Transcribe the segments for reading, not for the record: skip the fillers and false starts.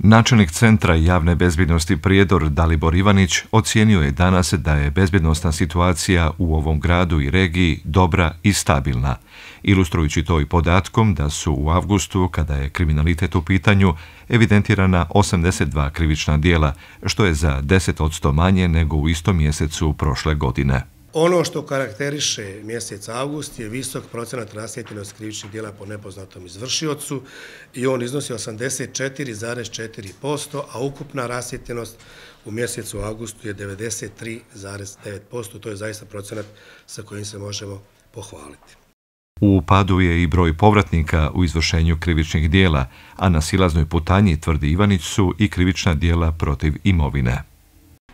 Načelnik Centra javne bezbjednosti Prijedor Dalibor Ivanić ocijenio je danas da je bezbjednosna situacija u ovom gradu i regiji dobra i stabilna, ilustrujući to i podatkom da su u avgustu, kada je kriminalitet u pitanju, evidentirana 82 krivična djela, što je za 10% manje nego u istom mjesecu prošle godine. Ono što karakteriše mjesec avgust je visok procenat rasvijetljenosti krivičnih djela po nepoznatom izvršiocu i on iznosi 84,4%, a ukupna rasvijetljenost u mjesecu avgustu je 93,9%. To je zaista procenat sa kojim se možemo pohvaliti. U padu je i broj povratnika u izvršenju krivičnih djela, a na silaznoj putanji, tvrdi Ivanić, su i krivična djela protiv imovine.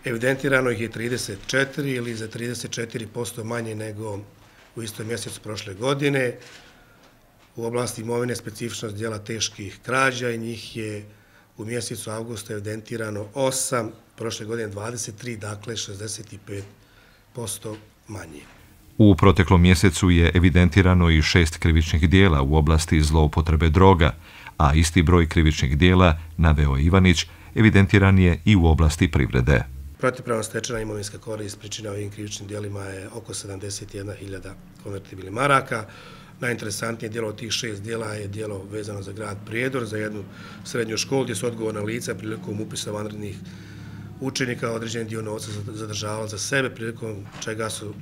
Evidentirano ih je 34 ili za 34% manje nego u istom mjesecu prošle godine. U oblasti imovine specifičnost djela teških krađa i njih je u mjesecu avgusta evidentirano 8, prošle godine 23, dakle 65% manje. U proteklom mjesecu je evidentirano i 6 krivičnih djela u oblasti zloupotrebe droga, a isti broj krivičnih djela, naveo Ivanić, evidentiran je i u oblasti privrede. Protivpravno stečena imovinska korist pričinjena ovim krivičnim djelima je oko 71.000 konvertibilnih maraka. Najinteresantnije djelo od tih 6 djela je djelo vezano za grad Prijedor, za jednu srednju školu gdje su odgovorna lica prilikom upisa vanrednih učenika određeni dio novca zadržavali za sebe, prilikom čega su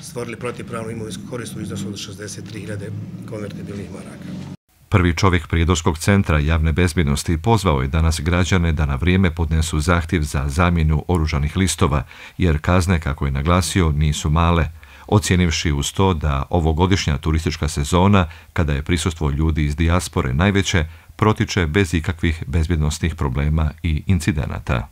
stvorili protivpravnu imovinsku korist u iznosu od 63.000 konvertibilnih maraka. Prvi čovjek Prijedorskog centra javne bezbjednosti pozvao je danas građane da na vrijeme podnesu zahtjev za zamjenu oružanih listova, jer kazne, kako je naglasio, nisu male, ocijenivši uz to da ovogodišnja turistička sezona, kada je prisustvo ljudi iz dijaspore najveće, protiče bez ikakvih bezbjednosnih problema i incidenata.